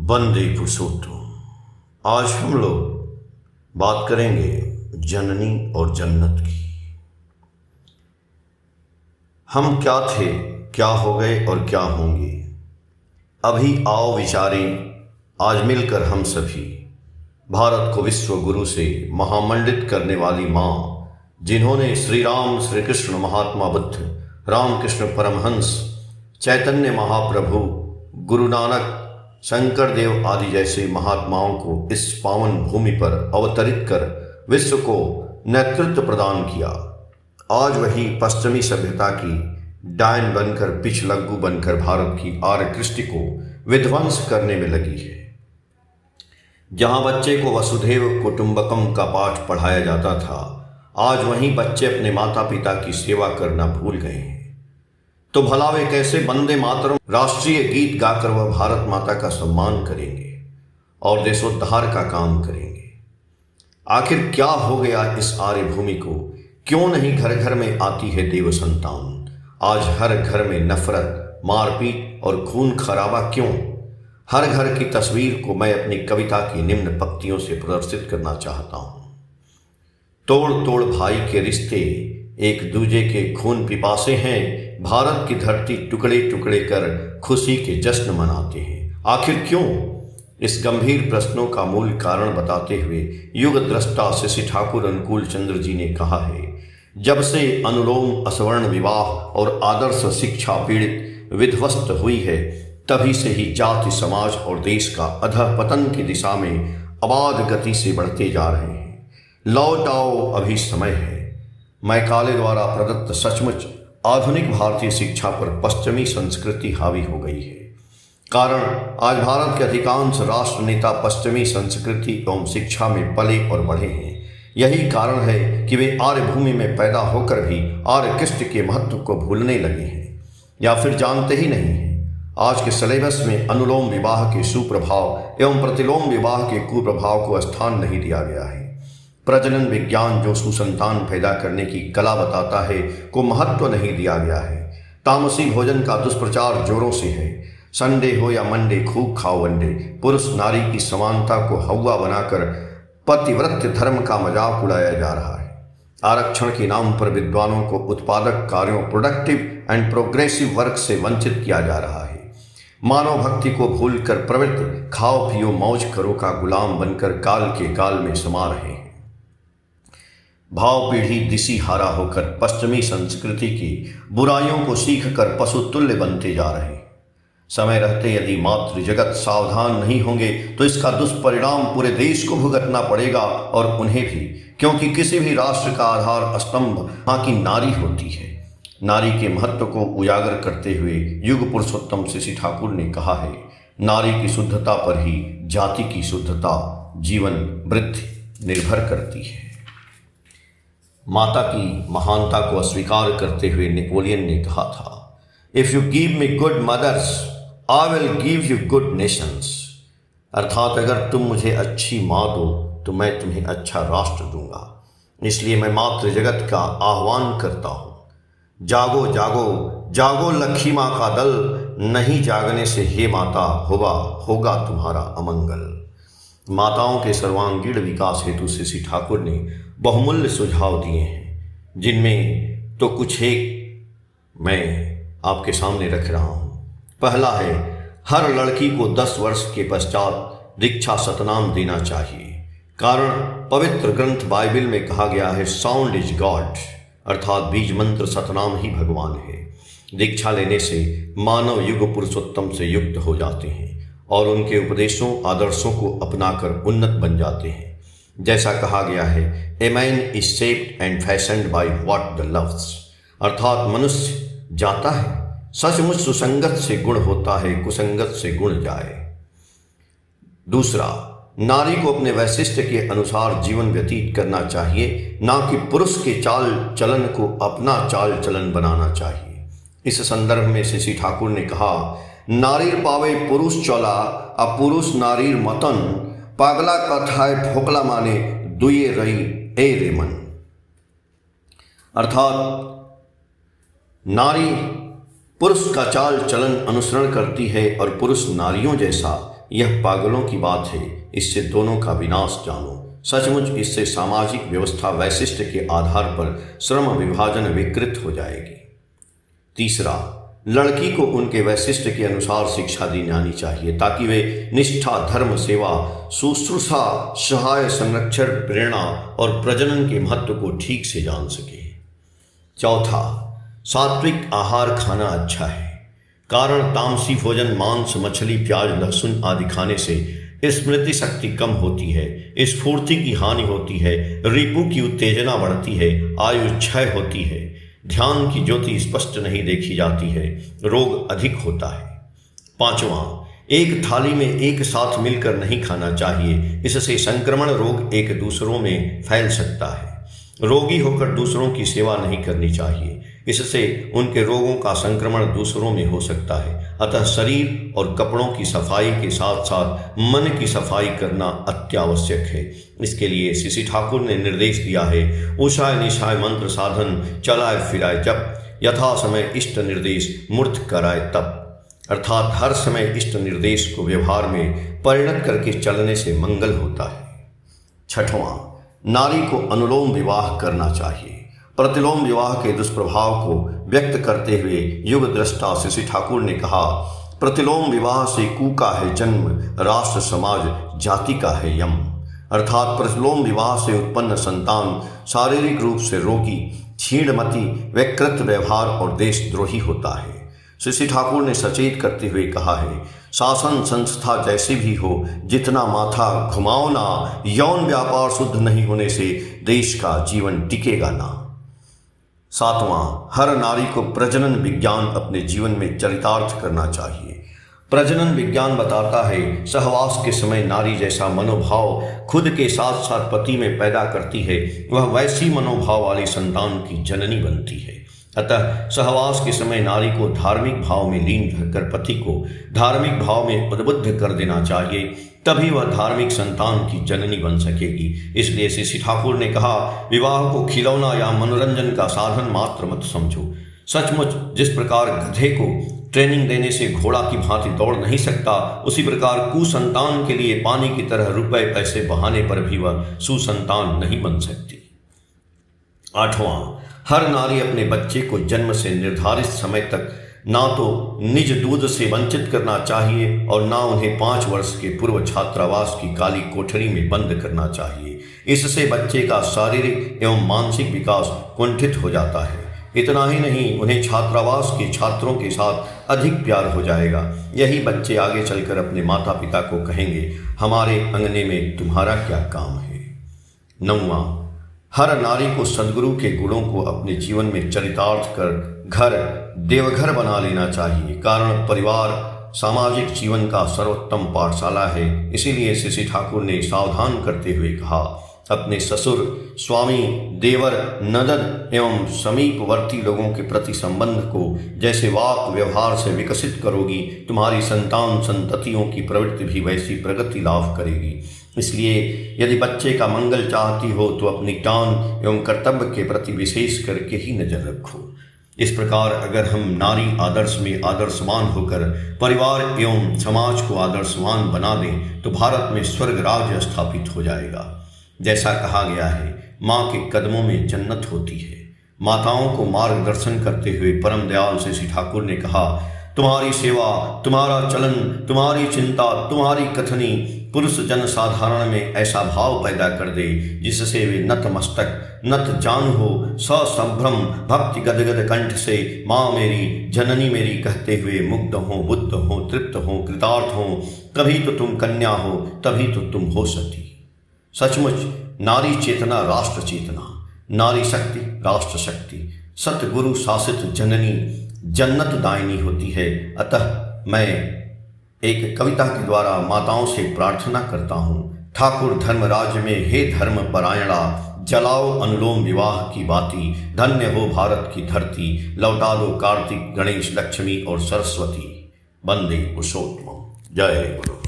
वंदे पुरुषोत्तम। आज हम लोग बात करेंगे जननी और जन्नत की। हम क्या थे, क्या हो गए और क्या होंगे। अभी आओ विचारें, आज मिलकर हम सभी भारत को विश्व गुरु से महामंडित करने वाली माँ, जिन्होंने श्री राम, श्री कृष्ण, महात्मा बुद्ध, रामकृष्ण परमहंस, चैतन्य महाप्रभु, गुरु नानक, शंकर देव आदि जैसे महात्माओं को इस पावन भूमि पर अवतरित कर विश्व को नेतृत्व प्रदान किया, आज वही पश्चिमी सभ्यता की डायन बनकर, पिछलग्गू बनकर भारत की आर्य कृष्टि को विध्वंस करने में लगी है। जहां बच्चे को वसुधैव कुटुंबकम का पाठ पढ़ाया जाता था, आज वहीं बच्चे अपने माता पिता की सेवा करना भूल गए हैं। तो भला वे कैसे वंदे मातरम राष्ट्रीय गीत गाकर वह भारत माता का सम्मान करेंगे और देशोद्धार का काम करेंगे। आखिर क्या हो गया इस आर्य भूमि को? क्यों नहीं घर घर में आती है देव संतान? आज हर घर में नफरत, मारपीट और खून खराबा क्यों? हर घर की तस्वीर को मैं अपनी कविता की निम्न पंक्तियों से प्रदर्शित करना चाहता हूं। तोड़ तोड़ भाई के रिश्ते, एक दूजे के खून पिपासे हैं। भारत की धरती टुकड़े टुकड़े कर खुशी के जश्न मनाते हैं। आखिर क्यों? इस गंभीर प्रश्नों का मूल कारण बताते हुए युग दृष्टा शशि ठाकुर अनुकूल चंद्र जी ने कहा है, जब से अनुलोम असवर्ण विवाह और आदर्श शिक्षा पीड़ित विध्वस्त हुई है, तभी से ही जाति, समाज और देश का अधःपतन की दिशा में अबाध गति से बढ़ते जा रहे हैं। लौट आओ, अभी समय है। मैकाले द्वारा प्रदत्त सचमुच आधुनिक भारतीय शिक्षा पर पश्चिमी संस्कृति हावी हो गई है। कारण आज भारत के अधिकांश राष्ट्र नेता पश्चिमी संस्कृति एवं शिक्षा में पले और बढ़े हैं। यही कारण है कि वे आर्य भूमि में पैदा होकर भी आर्य कृष्ट के महत्व को भूलने लगे हैं या फिर जानते ही नहीं हैं। आज के सिलेबस में अनुलोम विवाह के सुप्रभाव एवं प्रतिलोम विवाह के कुप्रभाव को स्थान नहीं दिया गया है। प्रजनन विज्ञान जो सुसंतान पैदा करने की कला बताता है, को महत्व नहीं दिया गया है। तामसी भोजन का दुष्प्रचार जोरों से है। संडे हो या मंडे, खूब खाओ वनडे। पुरुष नारी की समानता को हवा बनाकर पतिव्रत धर्म का मजाक उड़ाया जा रहा है। आरक्षण के नाम पर विद्वानों को उत्पादक कार्यों, प्रोडक्टिव एंड प्रोग्रेसिव वर्क से वंचित किया जा रहा है। मानव भक्ति को भूलकर प्रवृत्त खाओ पियो मौज करो का गुलाम बनकर काल के काल में समा रहे हैं। भाव पीढ़ी दिशी हारा होकर पश्चिमी संस्कृति की बुराइयों को सीखकर पशु तुल्य बनते जा रहे हैं। समय रहते यदि मातृ जगत सावधान नहीं होंगे तो इसका दुष्परिणाम पूरे देश को भुगतना पड़ेगा, और उन्हें भी, क्योंकि किसी भी राष्ट्र का आधार स्तंभ वहां की नारी होती है। नारी के महत्व को उजागर करते हुए युग पुरुषोत्तम शशि ठाकुर ने कहा है, नारी की शुद्धता पर ही जाति की शुद्धता, जीवन वृद्धि निर्भर करती है। माता की महानता को अस्वीकार करते हुए नेपोलियन ने कहा था, if you give me good mother's I will give you good Nations. अर्थात अगर तुम मुझे अच्छी माँ दो तो मैं तुम्हें अच्छा राष्ट्र दूंगा। इसलिए मैं मातृ जगत का आह्वान करता हूँ, जागो जागो जागो लक्ष्मी माँ का दल, नहीं जागने से हे माता होगा तुम्हारा अमंगल। माताओं के सर्वांगीण विकास हेतु शशि ठाकुर ने बहुमूल्य सुझाव दिए हैं, जिनमें तो कुछ एक मैं आपके सामने रख रहा हूं। पहला है, हर लड़की को 10 वर्ष के पश्चात दीक्षा सतनाम देना चाहिए। कारण पवित्र ग्रंथ बाइबल में कहा गया है, साउंड इज गॉड, अर्थात बीज मंत्र सतनाम ही भगवान है। दीक्षा लेने से मानव युग पुरुषोत्तम से युक्त हो जाते हैं और उनके उपदेशों, आदर्शों को अपनाकर उन्नत बन जाते हैं। जैसा कहा गया है, a man is shaped and fashioned by what the loves, अर्थात मनुष्य जाता है, सचमुच सुसंगत से गुण होता है, कुसंगत से गुण जाए। दूसरा, नारी को अपने वैशिष्ट्य के अनुसार जीवन व्यतीत करना चाहिए, ना कि पुरुष के चाल चलन को अपना चाल चलन बनाना चाहिए। इस संदर्भ में शशि ठाकुर ने कहा, नारीर पावे पुरुष चला आ पुरुष नारीर मतन, पागला कथाए फोकला माने दुए रही ए रे मन। अर्थात नारी पुरुष का चाल चलन अनुसरण करती है और पुरुष नारियों जैसा, यह पागलों की बात है। इससे दोनों का विनाश जानो। सचमुच इससे सामाजिक व्यवस्था वैशिष्ट के आधार पर श्रम विभाजन विकृत हो जाएगी। तीसरा, लड़की को उनके वैशिष्ट के अनुसार शिक्षा दी जानी चाहिए ताकि वे निष्ठा, धर्म, सेवा, शुश्रूषा, सहाय, संरक्षण, प्रेरणा और प्रजनन के महत्व को ठीक से जान सके। चौथा, सात्विक आहार खाना अच्छा है, कारण तामसी भोजन, मांस, मछली, प्याज, लहसुन आदि खाने से स्मृति शक्ति कम होती है, स्फूर्ति की हानि होती है, रिपु की उत्तेजना बढ़ती है, आयु क्षय होती है, ध्यान की ज्योति स्पष्ट नहीं देखी जाती है, रोग अधिक होता है। पांचवा, एक थाली में एक साथ मिलकर नहीं खाना चाहिए, इससे संक्रमण रोग एक दूसरों में फैल सकता है। रोगी होकर दूसरों की सेवा नहीं करनी चाहिए, इससे उनके रोगों का संक्रमण दूसरों में हो सकता है। अतः शरीर और कपड़ों की सफाई के साथ साथ मन की सफाई करना अत्यावश्यक है। इसके लिए श्री ठाकुर ने निर्देश दिया है, उषाय निशाय मंत्र साधन, चलाए फिराए जप, यथा समय इष्ट निर्देश मूर्त कराए तप। अर्थात हर समय इष्ट निर्देश को व्यवहार में परिणत करके चलने से मंगल होता है। छठवां, नारी को अनुलोम विवाह करना चाहिए। प्रतिलोम विवाह के दुष्प्रभाव को व्यक्त करते हुए युग दृष्टा श्री ठाकुर ने कहा, प्रतिलोम विवाह से कु का है जन्म, राष्ट्र समाज जाति का है यम। अर्थात प्रतिलोम विवाह से उत्पन्न संतान शारीरिक रूप से रोगी, क्षीणमती, विकृत व्यवहार और देशद्रोही होता है। श्री ठाकुर ने सचेत करते हुए कहा है, शासन संस्था जैसी भी हो, जितना माथा घुमाओ ना, यौन व्यापार शुद्ध नहीं होने से देश का जीवन टिकेगा ना। सातवां, हर नारी को प्रजनन विज्ञान अपने जीवन में चरितार्थ करना चाहिए। प्रजनन विज्ञान बताता है, सहवास के समय नारी जैसा मनोभाव खुद के साथ साथ पति में पैदा करती है, वह वैसी मनोभाव वाली संतान की जननी बनती है। अतः सहवास के समय नारी को धार्मिक भाव में लीन रहकर पति को धार्मिक भाव में उद्बुद्ध कर देना चाहिए, तभी वह धार्मिक संतान की जननी बन सकेगी। इसलिए श्री ठाकुर ने कहा, विवाह को खिलौना या मनोरंजन का साधन मात्र मत समझो। सचमुच जिस प्रकार गधे को ट्रेनिंग देने से घोड़ा की भांति दौड़ नहीं सकता, उसी प्रकार कुसंतान के लिए पानी की तरह रुपए पैसे बहाने पर भी वह सुसंतान नहीं बन सकती। आठवां, हर नारी अपने बच्चे को जन्म से निर्धारित समय तक ना तो निज दूध से वंचित करना चाहिए और ना उन्हें 5 वर्ष के पूर्व छात्रावास की काली कोठरी में बंद करना चाहिए। इससे बच्चे का शारीरिक एवं मानसिक विकास कुंठित हो जाता है। इतना ही नहीं, उन्हें छात्रावास के छात्रों के साथ अधिक प्यार हो जाएगा। यही बच्चे आगे चलकर अपने माता पिता को कहेंगे, हमारे अंगने में तुम्हारा क्या काम है। 9वां, हर नारी को सद्गुरु के गुणों को अपने जीवन में चरितार्थ कर घर देवघर बना लेना चाहिए, कारण परिवार सामाजिक जीवन का सर्वोत्तम पाठशाला है। इसीलिए श्री ठाकुर ने सावधान करते हुए कहा, अपने ससुर, स्वामी, देवर, ननद एवं समीपवर्ती लोगों के प्रति संबंध को जैसे वाक व्यवहार से विकसित करोगी, तुम्हारी संतान संततियों की प्रवृत्ति भी वैसी प्रगति लाभ करेगी। इसलिए यदि बच्चे का मंगल चाहती हो तो अपनी टान एवं कर्तव्य के प्रति विशेष करके ही नजर रखो। इस प्रकार अगर हम नारी आदर्श में आदर्शवान होकर परिवार एवं समाज को आदर्शवान बना दें तो भारत में स्वर्ग राज्य स्थापित हो जाएगा। जैसा कहा गया है, माँ के कदमों में जन्नत होती है। माताओं को मार्गदर्शन करते हुए परम दयाल श्री ठाकुर ने कहा, तुम्हारी सेवा, तुम्हारा चलन, तुम्हारी चिंता, तुम्हारी कथनी पुरुष जन साधारण में ऐसा भाव पैदा कर दे जिससे वे नतमस्तक नत जान हो, ससंभ्रम भक्ति गदगद कंठ से माँ मेरी, जननी मेरी कहते हुए मुग्ध हो, बुद्ध हो, तृप्त हो, कृतार्थ हो। कभी तो तुम कन्या हो, तभी तो तुम हो सती। सचमुच नारी चेतना राष्ट्र चेतना, नारी शक्ति राष्ट्र शक्ति, सतगुरु शासित जननी जन्नत दायिनी होती है। अतः मैं एक कविता के द्वारा माताओं से प्रार्थना करता हूँ, ठाकुर धर्मराज में हे धर्म परायणा, जलाओ अनुलोम विवाह की बाती, धन्य हो भारत की धरती, लौटा दो कार्तिक गणेश लक्ष्मी और सरस्वती। वंदे पुरुषोत्तम। जय गुरु।